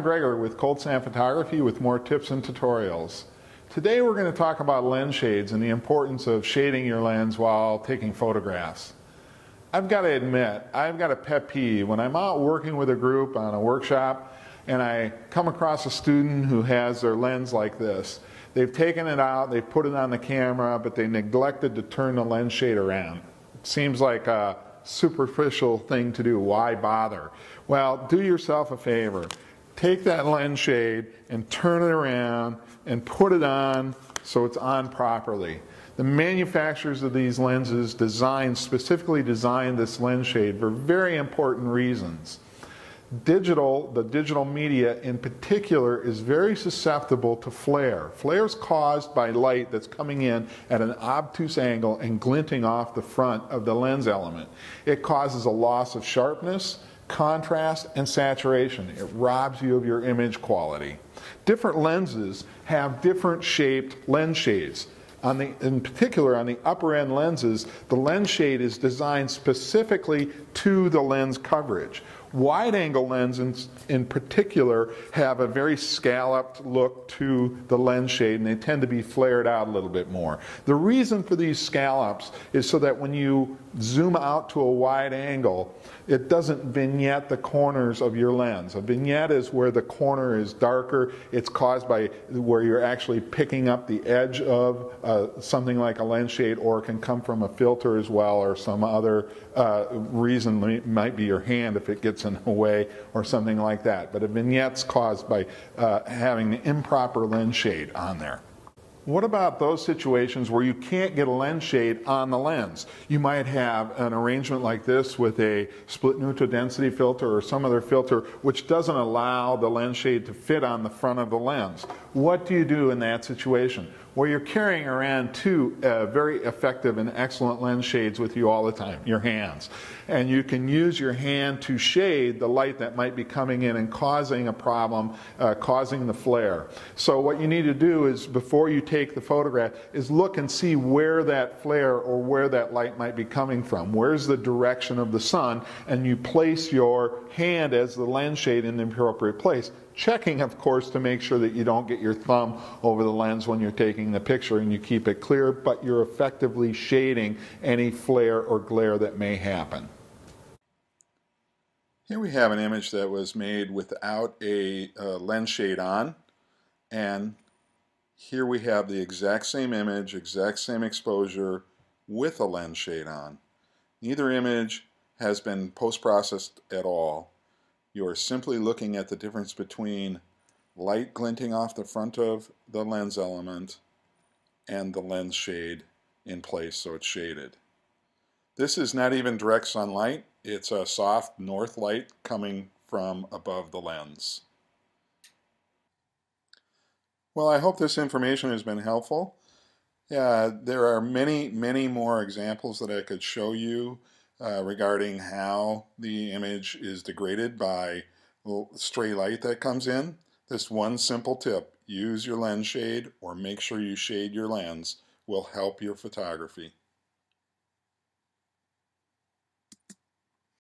Gregor with Cold Sand Photography with more tips and tutorials. Today we're going to talk about lens shades and the importance of shading your lens while taking photographs. I've got to admit, I've got a pet peeve when I'm out working with a group on a workshop and I come across a student who has their lens like this. They've taken it out, they've put it on the camera, but they neglected to turn the lens shade around. It seems like a superficial thing to do. Why bother? Well, do yourself a favor. Take that lens shade and turn it around and put it on so it's on properly. The manufacturers of these lenses specifically designed this lens shade for very important reasons. The digital media in particular is very susceptible to flare. Flare is caused by light that's coming in at an obtuse angle and glinting off the front of the lens element. It causes a loss of sharpness, contrast, and saturation. It robs you of your image quality. Different lenses have different shaped lens shades. In particular, on the upper end lenses, the lens shade is designed specifically to the lens coverage. Wide angle lenses in particular have a very scalloped look to the lens shade, and they tend to be flared out a little bit more. The reason for these scallops is so that when you zoom out to a wide angle, it doesn't vignette the corners of your lens. A vignette is where the corner is darker. It's caused by where you're actually picking up the edge of something like a lens shade, or it can come from a filter as well, or some other reason. It might be your hand if it gets in the way or something like that. But a vignette's caused by having the improper lens shade on there. What about those situations where you can't get a lens shade on the lens? You might have an arrangement like this with a split neutral density filter or some other filter which doesn't allow the lens shade to fit on the front of the lens. What do you do in that situation? Well, you're carrying around two very effective and excellent lens shades with you all the time, your hands. And you can use your hand to shade the light that might be coming in and causing a problem, causing the flare. So what you need to do is, before you take the photograph, is look and see where that flare or where that light might be coming from. Where's the direction of the sun? And you place your hand as the lens shade in the appropriate place. Checking, of course, to make sure that you don't get your thumb over the lens when you're taking the picture and you keep it clear, but you're effectively shading any flare or glare that may happen. Here we have an image that was made without a lens shade on, and here we have the exact same image, exact same exposure with a lens shade on. Neither image has been post-processed at all. You are simply looking at the difference between light glinting off the front of the lens element and the lens shade in place so it's shaded. This is not even direct sunlight. It's a soft north light coming from above the lens. Well, I hope this information has been helpful. There are many more examples that I could show you regarding how the image is degraded by stray light that comes in. This one simple tip, use your lens shade or make sure you shade your lens, will help your photography.